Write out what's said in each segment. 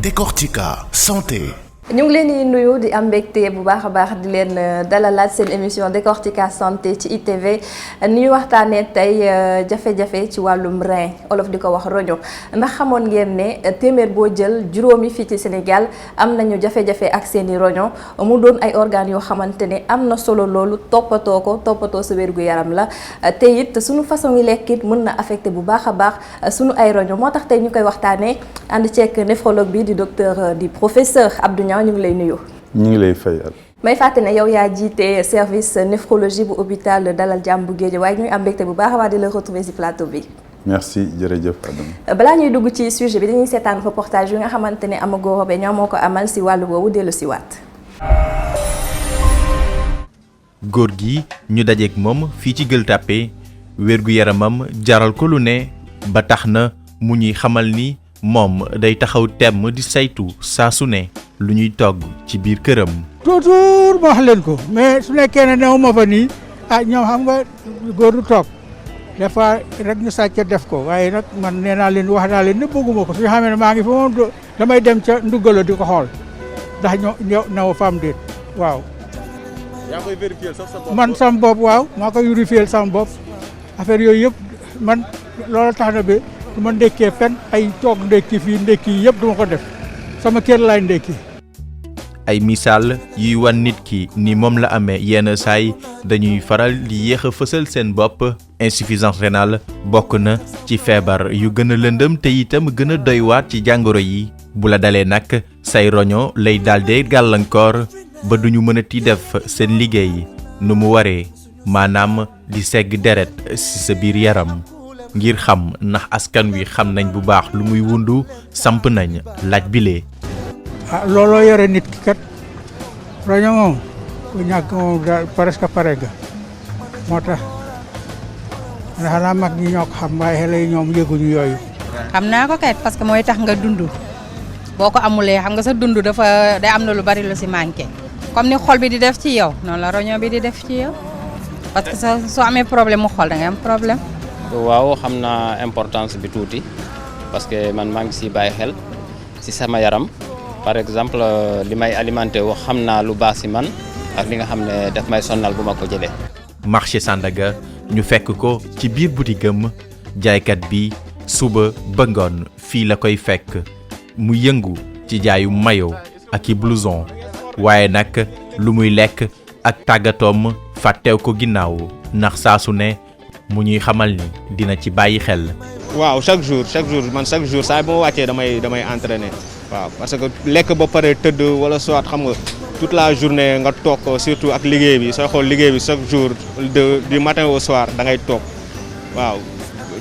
Décortica santé. ñu ngi leen di nuyu di am mbégte bu baax a baax di leen dalalaat seen émission Décortica santé ci ITV ni ñu waxtaanee tey jafe-jafe ci wàllum rein olof di ko wax roño ndax xamoon ngeen ne téeméer boo jël juróomi fii ci Sénégal am nañu jafe-jafe ak seeni roño mu doon ay organes yoo xamante ne am na solo loolu toppatoo sa wérgu yaram la te it suñu façon yi lekkit mën na affecté bu baax a baax suñu ay roño moo tax tey ñu koy waxtaanee ànd ceeg néphrologue bi di docteur di professeur Abdou Niang ñu ngi lay nuyu. ñu ngi lay fay. may fàtte ne yow yaa jiite service néphrologie bu hôpital Dalal Jàmm bu Guédiawaye ñuy am mbégte bu baax a baax di la retrouver ci plateau bi. merci jërëjëf Adama. balaa ñuy dugg ci sujet bi dañuy seetaan reportage yu nga xamante ne Amago Robé ñoo moo ko amal ci wàllu boobu dellu ci waat. góor gi ñu dajeek moom fii ci Gueule Tapée wérgu yaramam jaral ko lu ne ba tax na mu ñuy xamal ni moom day taxaw temm di saytu saa su ne lu ñuy togg ci biir këram. toujours ma wax leen ko mais su nekkee ne new ma fa nii ñoom xam nga góor du toog des fois rek ñu sàcc def ko waaye nag man nee naa leen wax naa leen ne bëgguma ko su ñu xamee ne maa ngi fa moom damay dem ca ndugalo di ko xool ndax ñoo new fa am déet waaw. yaa koy vérifier sax sa bopp. man sama bopp waaw maa koy vérifier sama bopp affaire yooyu yëpp man loolu tax na ba du ma ndekkee fen ay toog ndekki fii ndekki yëpp du ma ko def sama kër laay ndekki. ay misaal yuy wan nit ki ni moom la amee yenn saay dañuy faral di yéex a fësal seen bopp. insuffisance rénale bokk na ci feebar yu gën a lëndëm te itam gën a doy waat ci jàngoro yi bu la dalee nag say roño lay daldi gàllankoor ba duñu mënati def seen liggéey nu mu waree maanaam di segg deret ci sa biir yaram. ngir xam ndax askan wi xam nañ bu baax lu muy wundu samp nañ laaj bile. looloo yore nit ki kat roño moom bu ñàkk moom daal presque pare nga moo tax xanaa mag ñi ñoo ko xam waaye xale yi ñoom yëguñu yooyu. xam naa ko kay parce que mooy tax nga dund boo ko amulee xam nga sa dund dafa day am na lu bari lu ci manqué comme ni xol bi di def ci yow noonu la roño bi di def ci yow parce que soo amee problème mu xol da ngay am problème. waaw xam naa importance bi tuuti parce que man maa ngi siy bàyyi xel ci sama yaram par exemple li may alimenté wax xam naa lu baax ci man ak li nga xam ne daf may sonnal bu ma ko jëlee. marché Sandaga ñu fekk ko ci biir boutique-am jaaykat bi suba ba ngoon fii la koy fekk mu yëngu ci jaayu maillot ak i blouson waaye nag lu muy lekk ak tàggatoom fàttew ko ginnaaw ndax saa su ne mu ñuy xamal ni dina ci bàyyi xel. waaw chaque jour man chaque jour saa bu ma wàccee damay entraîner waaw parce que lekk ba pare tëdd wala soit xam nga toute la journée nga toog surtout ak liggéey bi sooy xool liggéey bi chaque jour du matin au soir da ngay toog waaw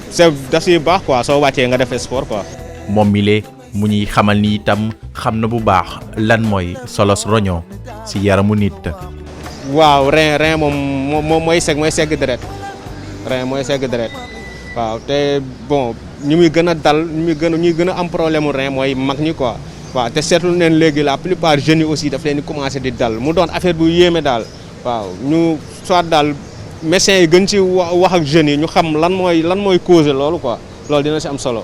c'est daf si baax quoi soo wàccee nga def sport quoi. moom mi mu ñuy xamal ni itam xam na bu baax lan mooy solos roño ci yaramu nit. waaw rein moom mooy segg deret. rein mooy segg deret waaw te bon ñi muy gën a dal ñuy gën a am problème mu rein mooy mag ñi quoi waaw te seetlu neen léegi la plupart jeunes yi aussi daf leen di commencer di dal mu doon affaire bu yéeme daal waaw ñu soit daal médecins yi gën ci wax ak jeunes yi ñu xam lan mooy causer loolu quoi loolu dina ci am solo.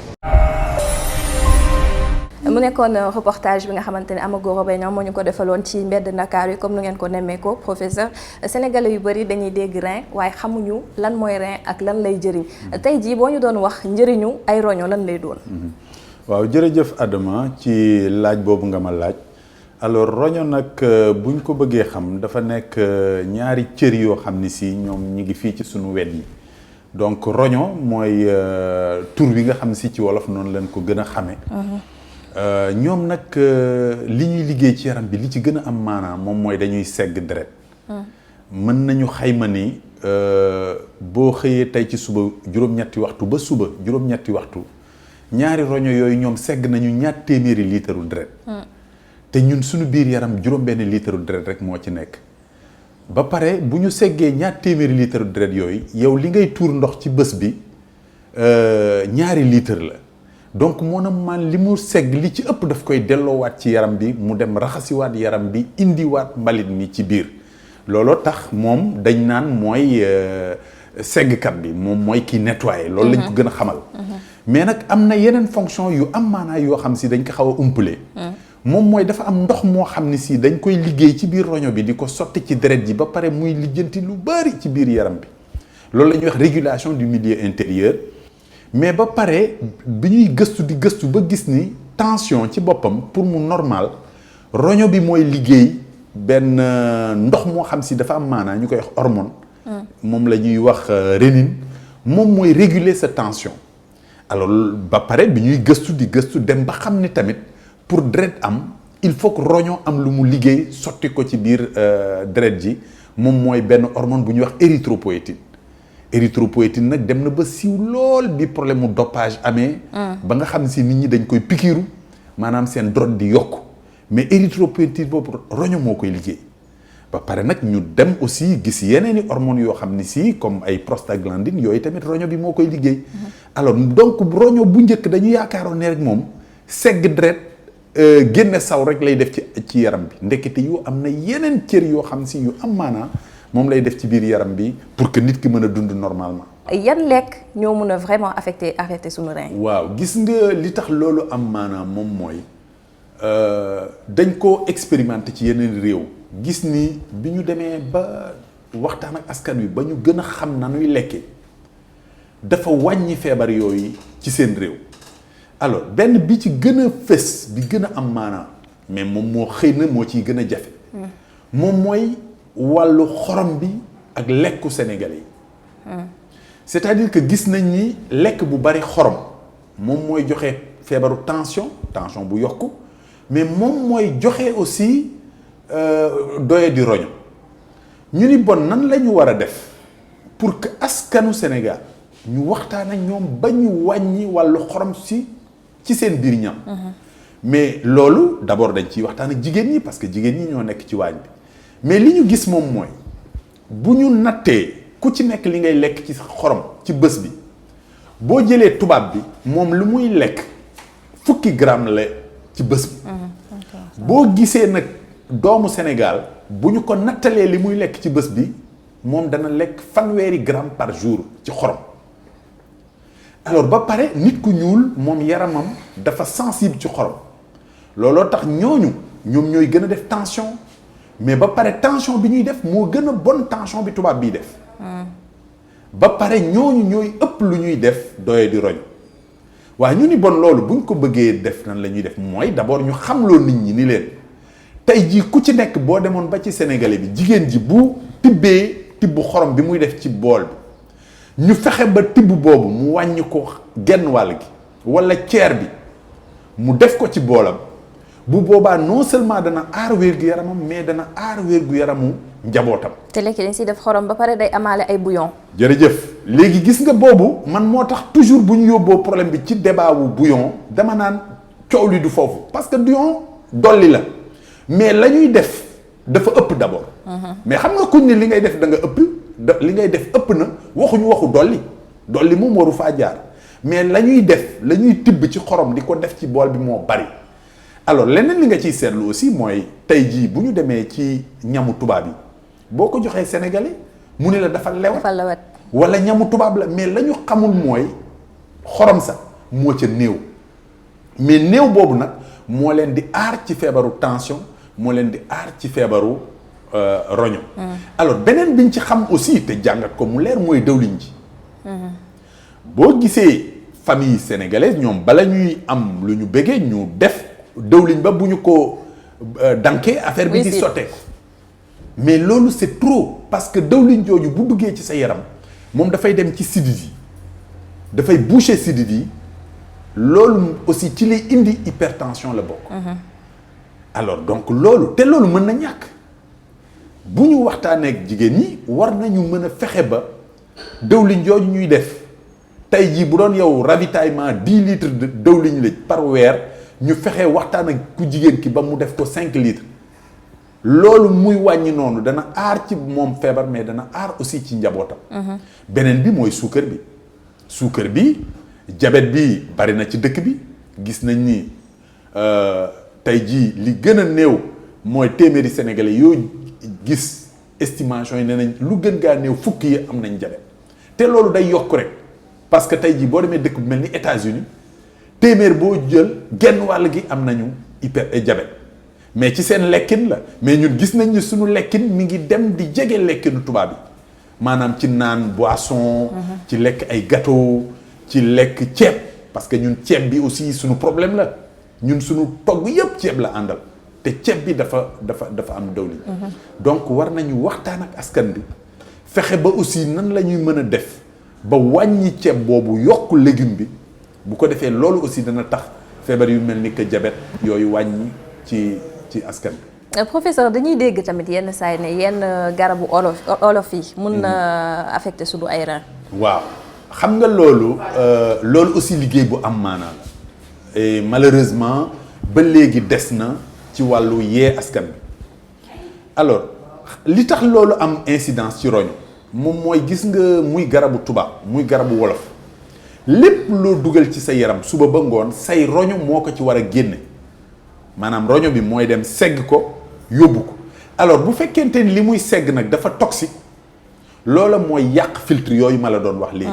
mu nekkoon reportage bi nga xamante ne Amago Robé ñoom moo ñu ko defaloon ci mbedd Ndakaar yi comme nu ngeen ko nemmee ko professeur sénégalais yu bëri dañuy dégg rein waaye xamuñu lan mooy rein ak lan lay jëriñ tey jii boo ñu doon wax njëriñu ay roño lan lay doon. waaw jërëjëf Adama ci laaj boobu nga ma laaj alors roño nag buñ ko bëggee xam dafa nekk ñaari cër yoo xam ni si ñoom ñi ngi fii ci sunu wet yi donc roño mooy tur bi nga xam si ci wolof noonu leen ko gën a xamee. ñoom nag li ñuy liggéey ci yaram bi li ci gën a am maanaam moom mooy dañuy segg deret. mën nañu xayma ni boo xëyee tey ci suba juróom-ñetti waxtu ba suba juróom-ñetti waxtu ñaari roño yooyu ñoom segg nañu ñaar téeméeri liitaru deret. te ñun suñu biir yaram juróom-benn liitaru deret rek moo ci nekk. ba pare bu ñu seggee ñaar téeméeri liitaru deret yooyu yow li ngay tuur ndox ci bés bi ñaari liitar la. donc man li mu segg li ci ëpp daf koy delloowaat ci yaram bi mu dem raxasiwaat yaram bi indiwaat mbalit mi ci biir looloo tax moom dañ naan mooy seggkat bi moom mooy ki nettoyer loolu lañ ko gën a xamal mais nag am na yeneen fonction yu am maanaa yoo xam si dañ ko xaw a umpale. moom mooy dafa am ndox moo xam ne si dañ koy liggéey ci biir roño bi di ko sotti ci deret ji ba pare muy lijjanti lu bari ci biir yaram bi loolu la ñuy wax régulation du milieu intérieur mais ba pare bi ñuy gëstu di gëstu ba gis ni tension ci boppam pour mu normal roño bi mooy liggéey benn ndox moo xam si dafa am maanaa ñu koy wax hormone. moom la ñuy wax rénine moom mooy réguler sa tension alors ba pare bi ñuy gëstu di gëstu dem ba xam ni tamit pour deret am il faut que roño am lu mu liggéey sotti ko ci biir deret ji moom mooy benn hormone bu ñuy wax érythropoïétine érythropoïétine nag dem na ba siiw lool bi problème mu dopage amee. ba nga xam si nit ñi dañ koy pikiiru maanaam seen deret di yokk mais érythropoïétine boobu roño moo koy liggéey ba pare nag ñu dem aussi gis yeneen i hormones yoo xam ni si comme ay prostaglandine yooyu tamit roño bi moo koy liggéey. alors donc roño bu njëkk dañu yaakaaroon ne rek moom segg deret génne saw rek lay def ci yaram bi ndekete yu am na yeneen cër yoo xam si yu am maanaa moom lay def ci biir yaram bi pour que nit ki mën a dund normalement. yan lekk ñoo mën a vraiment affecté suñu rein. waaw gis nga li tax loolu am maanaa moom mooy dañ koo expérimenté ci yeneen réew gis ni bi ñu demee ba waxtaan ak askan wi ba ñu gën a xam na nuy lekkee dafa wàññi feebar yooyu ci seen réew. alors benn bi ci gën a fës bi gën a am maanaa mais moom moo xëy na moo ciy gën a jafe. moom mooy wàllu xorom bi ak lekku sénégalais yi. c'est-à-dire que gis nañ ni lekk bu bari xorom moom mooy joxe feebaru tension bu yokku mais moom mooy joxe aussi doye di roño ñu ni bon nan la ñu war a def pour que askanu Sénégal ñu waxtaan ak ñoom ba ñu wàññi wàllu xorom ci seen biir ñam. mais loolu d'abord dañ ciy waxtaan ak jigéen ñi parce que jigéen ñi ñoo nekk ci waañ bi mais li ñu gis moom mooy bu ñu nattee ku ci nekk li ngay lekk ci xorom ci bés bi boo jëlee tubaab bi moom lu muy lekk fukki gramme la ci bés bi. boo gisee nag doomu Sénégal bu ñu ko nattalee li muy lekk ci bés bi moom dana lekk 100 grammes par jour ci xorom. alors ba pare nit ku ñuul moom yaramam dafa sensible ci xorom looloo tax ñoom ñooy gën a def tension mais ba pare tension bi ñuy def moo gën a bon tension bi tubaab biy def. ba pare ñooy ëpp lu ñuy def doye di roñ waaye ñu ni bon loolu buñ ko bëggee def nan la ñuy def mooy d'abord ñu xamloo nit ñi ni leen tey jii ku ci nekk boo demoon ba ci sénégalais bi jigéen ji bu tibbee tibb xorom bi muy def ci bool bi ñu fexe ba tibb boobu mu wàññi ko genn wàll gi walla ceer bi mu def ko ci boolam bu boobaa non seulement dana aar wér-gu-yaramam mais dana aar wér-gu-yaramu njabootam. te lekk dañ si def xorom ba pare day amaale ay bouillon. jërëjëf léegi gis nga boobu man moo tax toujours bu ñu yóbboo problème bi ci débat wu bouillon dama naan coow li du foofu parce que bouillon dolli la mais la ñuy def dafa ëpp d'abord. mais xam nga kuñ ne li ngay def da nga ëpp li ngay def ëpp na waxuñu waxu dolli moom waru faa jaar mais la ñuy def la ñuy tibb ci xorom di ko def ci bool bi moo bari. alors leneen li nga ciy seetlu aussi mooy tey jii bu ñu demee ci ñamu tubaab yi boo ko joxee sénégalais mu ne la dafa lewet wala ñamu tubaab la mais la ñu xamul mooy xorom sa moo ca néew mais néew boobu nag moo leen di aar ci feebaru tension moo leen di aar ci feebaru roño alors beneen biñ ci xam aussi te jàngat ko mu leer mooy dëwliñ ji boo gisee famille sénégalaise ñoom bala ñuy am lu ñu bëggee ñu def dëwliñ ba bu ñu ko dankee affaire bi di sotteeku mais loolu c'est trop parce que dëwliñ jooju bu duggee ci sa yaram moom dafay dem ci sidit yi dafay boucher sidit yi loolu aussi ci lay indi hypertension la bokk. alors donc loolu te loolu mën na ñàkk bu ñu waxtaanee ak jigéen ñi war nañu mën a fexe ba dëwliñ jooju ñuy def tey jii bu doon yow ravitaillement 10 litres de dëwliñ la par weer ñu fexe waxtaan ak ku jigéen ki ba mu def ko 5 litres loolu muy wàññi noonu dana aar ci moom feebar mais dana aar aussi ci njabootam. beneen bi mooy suukar bi diabète bi bari na ci dëkk bi gis nañ ni tey jii li gën a néew mooy téeméeri sénégalais yoo gis estimation yi nee nañ lu gën gaa néew fukki yi am nañ diabète te loolu day yokk rek parce que tey jii boo demee dëkk bu mel ni États-Unis téeméer boo jël genn wàll gi am nañu diabète mais ci seen lekkin la mais ñun gis nañ ni suñu lekkin mi ngi dem di jege lekkinu tubaab bi maanaam ci naan boisson ci lekk ay gâteau ci lekk ceeb parce que ñun ceeb bi aussi suñu problème la ñun suñu togg yëpp ceeb la àndal te ceeb bi dafa am dawlin donc war nañu waxtaan ak askan bi fexe ba aussi nan la ñuy mën a def ba wàññi ceeb boobu yokk légume bi bu ko defee loolu aussi dana tax feebar yu mel ni que diabète yooyu wàññi ci askan bi. Professeur dañuy dégg tamit yenn saa yi ne yenn garabu olof yi mun na affecté suñu ay rein. waaw xam nga loolu aussi liggéey bu am maanaa la et malheureusement ba léegi des na ci wàllu yee askan bi alors li tax loolu am incidence ci roño moom mooy gis nga muy garabu tubaab muy garabu wolof lépp loo dugal ci sa yaram suba ba ngoon say roño moo ko ci war a génne maanaam roño bi mooy dem segg ko yóbbu ko alors bu fekkente ni li muy segg nag dafa toxique loola mooy yàq filtre yooyu ma la doon wax léegi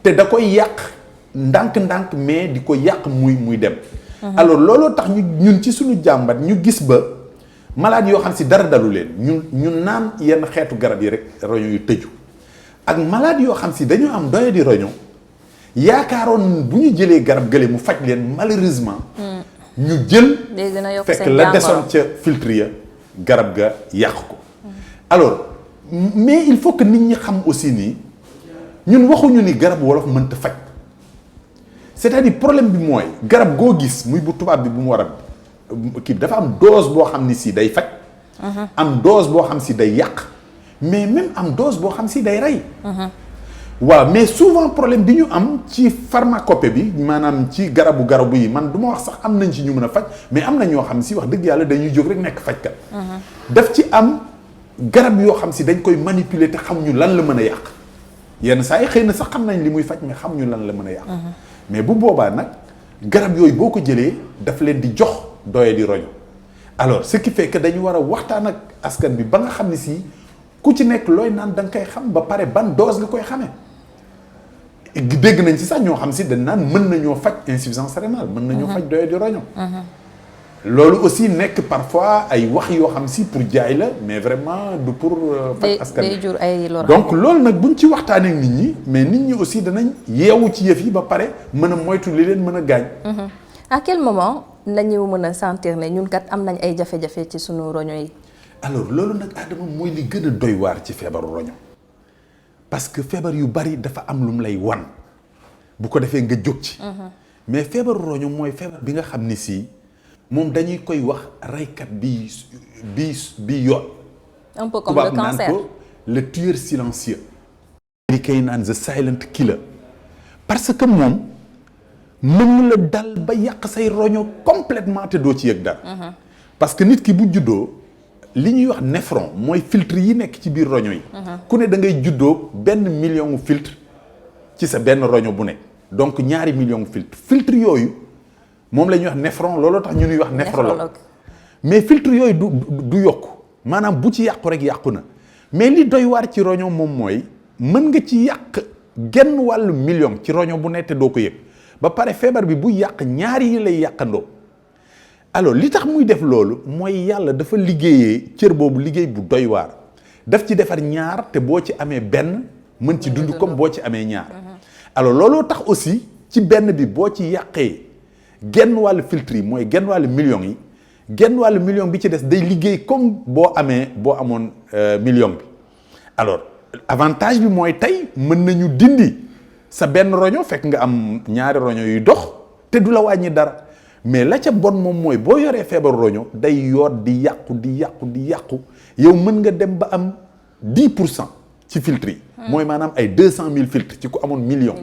te da koy yàq ndànk-ndànk mais di ko yàq muy dem alors looloo tax ñun ci suñu jàmbat ñu gis ba malade yoo xam si dara dalu leen ñu naan yenn xeetu garab yi rek roño yu tëju ak malade yoo xam si dañoo am doye di roño yaakaaroon bu ñu jëlee garab gële mu faj leen malheureusement ñu jël fekk la desoon ca filtre ya garab ga yàq ko alors mais il faut que nit ñi xam aussi nii ñun waxuñu ni garab wolof mënta faj c'est-à-dire problème bi mooy garab goo gis muy bu tubaab bi bu mu war a kii dafa am dose boo xam ni si day faj am dose boo xam si day yàq mais même am dose boo xam si day rey waaw mais souvent problème bi ñu am ci pharmacopée bi maanaam ci garabu yi man du ma wax sax am nañ ci ñu mën a faj mais am na ñoo xam si wax dëgg yàlla dañuy jóg rek nekk fajkat daf ci am garab yoo xam si dañ koy manipuler te xamuñu lan la mën a yàq yenn saa yi xëy na sax xam nañ li muy faj mais xamuñu lan la mën a yàq mais bu boobaa nag garab yooyu boo ko jëlee daf leen di jox doye di roño alors ce qui fait que dañu war a waxtaan ak askan bi ba nga xam ne si ku ci nekk looy naan da nga koy xam ba pare ban dose nga koy xamee dégg nañ ci sax ñoo xam si dañ naan mën nañoo faj insuffisance rénale mën nañoo faj doye di roño loolu aussi nekk parfois ay wax yoo xam si pour jaay la mais vraiment du pour faj askan day jur ay lor donc loolu nag buñ ci waxtaanee ak nit ñi mais nit ñi aussi danañ yeewu ci yëf yi ba pare mën a moytu li leen mën a gaañ à quel moment lañu mën a sentir ne ñun kat am nañ ay jafe-jafe ci sunu roño yi alors loolu nag Adama mooy li gën a doy waar ci feebaru roño parce que feebar yu bari dafa am lu mu lay wan bu ko defee nga jóg ci mais feebaru roño mooy feebar bi nga xam ni si moom dañuy koy wax reykat bi yoon un peu comme le cancer naan ko le tueur silencieux li koy naan the silent killer parce que moom mën la dal ba yàq say roño complètement te doo ci yëg dara parce que nit ki bu juddoo li ñuy wax néphron mooy filtre yi nekk ci biir roño yi ku ne da ngay juddoo 1 million filtre ci sa benn roño bu nekk donc 2 millions filtre yooyu moom la ñuy wax néphron looloo tax ñu ñuy wax néphrologue mais filtre yooyu du yokk maanaam bu ci yàqu rek yàqu na mais li doy waar ci roño moom mooy mën nga ci yàq 1 million ci roño bu nekk te doo ko yëg ba pare feebar bi bu yàq ñaari yi lay yàqandoo alors li tax muy def loolu mooy yàlla dafa liggéeyee cër boobu liggéey bu doy waar daf ci defar ñaar te boo ci amee benn mën ci dund comme boo ci amee ñaar alors looloo tax aussi ci benn bi boo ci yàqee 1 filtre yi mooy 1 million yi 1 million bi ci des day liggéey comme boo amoon million bi alors avantage bi mooy tey mën nañu dindi sa benn roño fekk nga am 2 roño yuy dox te du la wàññi dara mais la ca bon moom mooy boo yoree feebaru roño day yoot di yàqu yow mën nga dem ba am 10% ci filtre yi mooy maanaam ay 200 000 filtres ci ku amoon million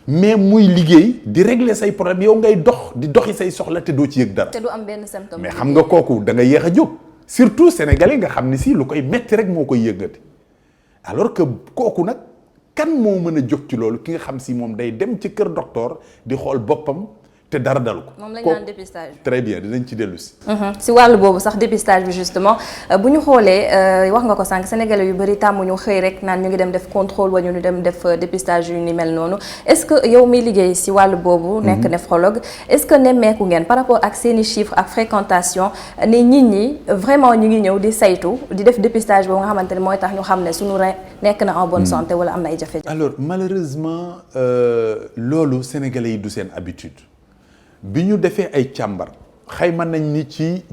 mais muy liggéey di régler say problème yow ngay di doxi say soxla te doo ci yëg dara te du am benn symptôme mais xam nga kooku da nga yéex a jóg surtout sénégalais nga xam ni si lu koy metti rek moo koy yëngati alors que kooku nag kan moo mën a jóg ci loolu ki nga xam si moom day dem ci kër docteur di xool boppam te dara dalu ko. moom la ñu naan dépistage. très bien dinañ ci dellu si. si wàllu boobu sax dépistage bi justement bu ñu xoolee wax nga ko sànq sénégalais yu bëri tàmmuñu xëy rek naan ñu ngi dem def contrôle wala ñu dem def dépistage yu ni mel noonu est-ce que yow miy liggéey si wàllu boobu. nekk néphrologue est-ce que nemmeeku ngeen par rapport ak seeni chiffres ak fréquentation ni nit ñi vraiment ñu ngi ñëw di saytu di def dépistage boobu nga xamante ne mooy tax ñu xam ne suñu rein nekk na en bonne santé wala am na ay jafe-jafe. alors malheureusement loolu sénégalais yi du seen habitude bi ñu defee ay càmbar xayma nañ ni ci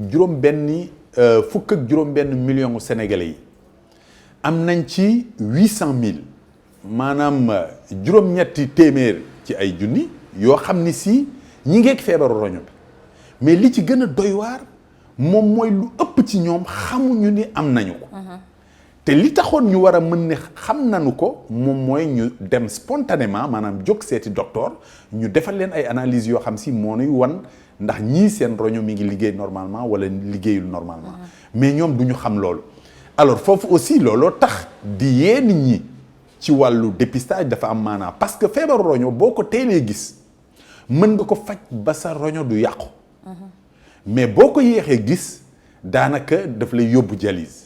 fukk ak juróom-benn million sénégalais yi am nañ ci 800 000 maanaam juróom-ñetti téeméer ci ay junni yoo xam ni si ñi ngeeg feebaru roño bi mais li ci gën a doy waar moom mooy lu ëpp ci ñoom xamuñu ni am nañu ko. te li taxoon ñu war a mën ne xam nañu ko moom mooy ñu dem spontanément maanaam jóg seeti docteur ñu defal leen ay analyses yoo xam si moo nuy wan ndax ñii seen roño mi ngi liggéey normalement wala liggéeyul normalement mais ñoom du ñu xam loolu. alors foofu aussi looloo tax di yee nit ñi ci wàllu dépistage dafa am maanaam parce que feebaru roño boo ko teelee gis mën nga ko faj ba sa roño du yàqu. mais boo ko yéexee gis daanaka daf lay yóbbu dialyse.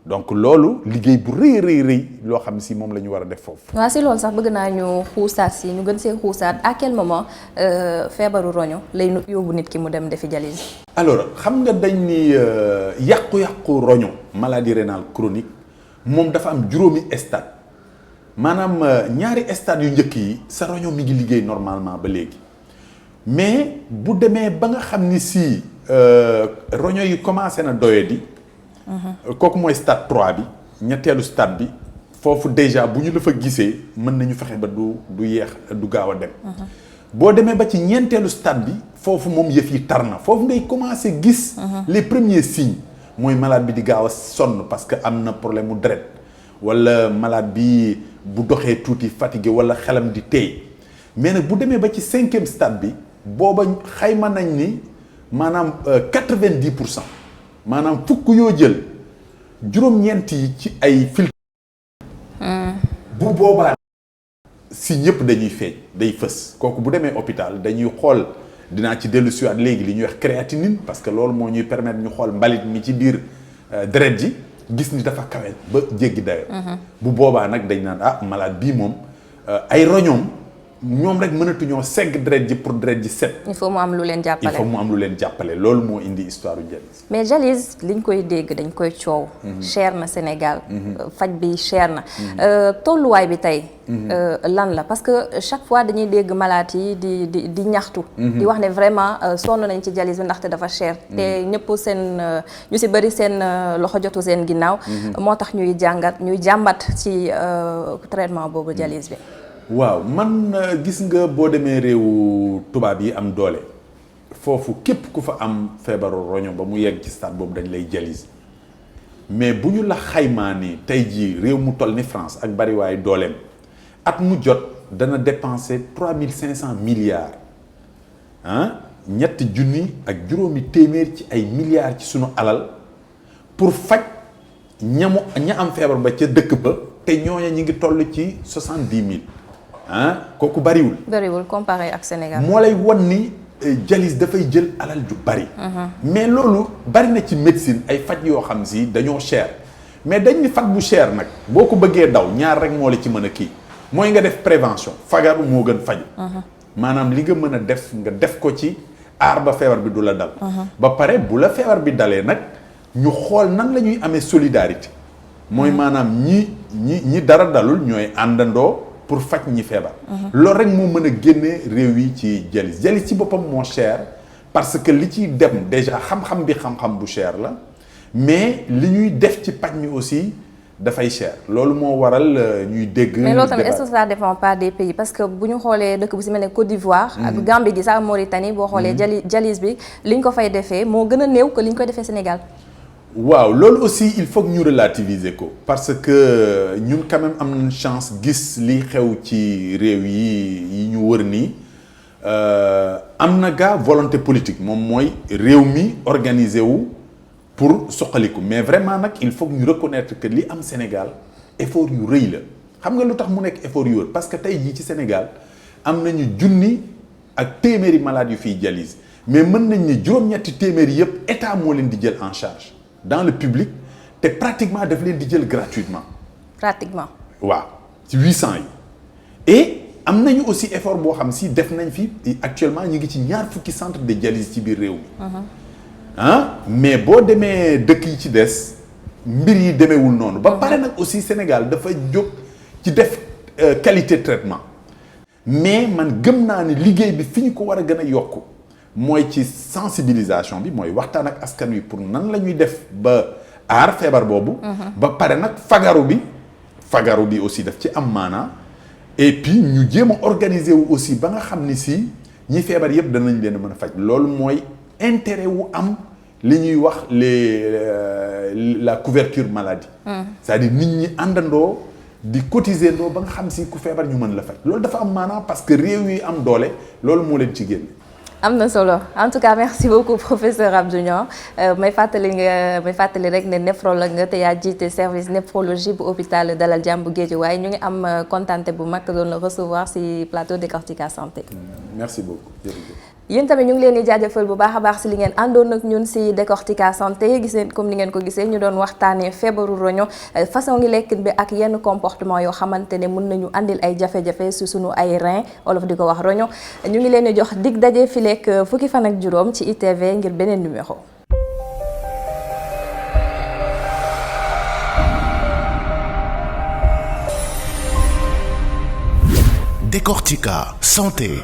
donc loolu liggéey bu rëy loo xam si moom la ñu war a def foofu. waaw si loolu sax bëgg naa ñu xuusaat si ñu gën see xuusaat à quel moment feebaru roño lay yóbbu nit ki mu dem defi dialyse. alors xam nga dañ ni yàqu-yàqu roño maladie rénale chronique moom dafa am juróomi stade maanaam ñaari stade yu njëkk yi sa roño mi ngi liggéey normalement ba léegi mais bu demee ba nga xam ni si roño yi commencé na doyadi. kooku mooy stade 3 bi ñetteelu stade bi foofu déjà bu ñu la fa gisee mën nañu fexe ba du yeex du gaaw a dem. boo demee ba ci ñeenteelu stade bi foofu moom yëf yi tar na foofu ngay commencer gis. les premiers signes mooy malade bi di gaaw a sonn parce que am na problème mu deret wala malade bi bu doxee tuuti fatigué wala xelam di teey mais nag bu demee ba ci 5e stade bi booba xayma nañ ni maanaam 90%. maanaam fukk yoo jël juróom-ñeent yi ci ay filtre bu boobaa si ñëpp dañuy feeñ day fës kooku bu demee hôpital dañuy xool dinaa ci dellu siwaat léegi li ñuy wax créatinine parce que loolu moo ñuy permettre ñu xool mbalit mi ci biir deret ji gis ni dafa kawe ba jéggi dayo bu boobaa nag dañ naan malade bii moom ay roñoom ñoom rek mënatuñoo segg deret ji pour deret ji set. il faut mu am lu leen jàppale. loolu moo indi histoire u dialyse. mais dialyse liñ koy dégg dañ koy coow. cher na Sénégal. faj bi cher na. tolluwaay bi tey. lan la parce que chaque fois dañuy dégg malade yi di ñaxtu. di wax ne vraiment sonn nañ ci dialyse bi ndaxte dafa cher. te ñëpp seen ñu si bëri seen loxo jotu seen ginnaaw. moo tax ñuy jàmbat ci traitement boobu dialyse bi. waaw man gis nga boo demee réewu tubaab yi am doole foofu képp ku fa am feebaru roño ba mu yegg ci stade boobu dañ lay dialyse mais bu ñu la xaymaa ni tey jii réew mu toll ni France ak bariwaay dooleem at mu jot dana dépenser 3500 milliards ñetti junni ak juróomi téeméer ci ay milliards ci sunu alal pour faj ña am feebar ba ca dëkk ba te ñooña ñi ngi toll ci 70 000. kooku bariwul comparé ak Sénégal. moo lay won ni dialyse dafay jël alal ju bari. mais loolu bari na ci médecine ay faj yoo xam si dañoo cher mais dañ ni faj bu cher nag boo ko bëggee daw ñaar rek moo la ci mën a kii mooy nga def prévention fagaru moo gën faju maanaam li nga mën a def nga def ko ci aar ba feebar bi du la dal. ba pare bu la feebar bi dalee nag ñu xool nan la ñuy amee solidarité mooy maanaam ñi dara dalul ñooy àndandoo. pour faj ñi feebar. loolu rek moo mën a génne réew yi ci dialyse ci boppam moo cher parce que li ciy dem déjà xam-xam bu cher la mais li ñuy def ci paj mi aussi dafay cher loolu moo waral ñuy dégg. mais loolu tamit est-ce que ça dépend pas des pays parce que bu ñu xoolee dëkk bu si mel ne Côte d'Ivoire. ak Gambie gi sax Mauritanie boo xoolee dialyse bi li ñu ko fay defee moo gën a néew que li ñu koy defee Sénégal. waaw loolu aussi il faut que ñu relativiser ko parce que ñun quand même am nañ chance gis li xew ci réew yi ñu wër nii am na gaa volonté politique moom mooy réew mi organiser wu pour soqaliku mais vraiment nag il faut que ñu reconnaître que li am Sénégal effort yu rëy la xam nga lu tax mu nekk effort yu rëy parce que tey jii ci Sénégal am nañu junni ak téeméeri malades yu fiy dialyse mais mën nañ ne juróom-ñetti téeméeri yëpp état moo leen di jël en charge dans le public te pratiquement daf leen di jël gratuitement. pratiquement. waaw ci 800 yi et am nañu aussi effort boo xam si def nañ fi actuellement ñu ngi ci ñaar fukki centre de dialyse ci biir réew mi. Mais boo demee dëkk yi ci des mbir yi demeewul noonu. ba pare nag aussi Sénégal dafa jóg ci def qualité traitement mais man gëm naa ne liggéey bi fi ñu ko war a gën a yokk mooy ci sensibilisation bi mooy waxtaan ak askan wi pour nan la ñuy def ba aar feebar boobu. ba pare nag fagaru bi aussi daf ci am maanaa et puis ñu jéem a organiser wu aussi ba nga xam ni si ñi feebar yëpp danañ leen mën a faj loolu mooy intérêt wu am li ñuy wax la couverture maladie. C'est-à-dire nit ñi àndandoo di cotiser ndoo ba nga xam si ku feebar ñu mën la faj loolu dafa am maanaa parce que réew yi am doole loolu moo leen ci génn. am na solo en tout cas merci beaucoup professeur Abdou Niang may fàttali rek ne néphrologue nga te yaa jiite service néphrologie bu hôpital Dalal Jàmm bu Guédiawaye ñu ngi am contenté bu mag doon la recevoir ci plateau Décortica Santé. merci beaucoup jërëjëf. yéen tamit ñu ngi leen di jaajëfal bu baax a baax si li ngeen àndoon ak ñun si Décortica Santé gis ngeen comme ni ngeen ko gisee ñu doon waxtaanee feebaru roño façon ngi lekkin bi ak yenn comportement yoo xamante ne mën nañu andil ay jafe-jafe si sunu ay rein olof di ko wax roño ñu ngi leen di jox dig daje fi lekk fukki fan ak juróom ci ITV ngir beneen numéro. Décortica Santé.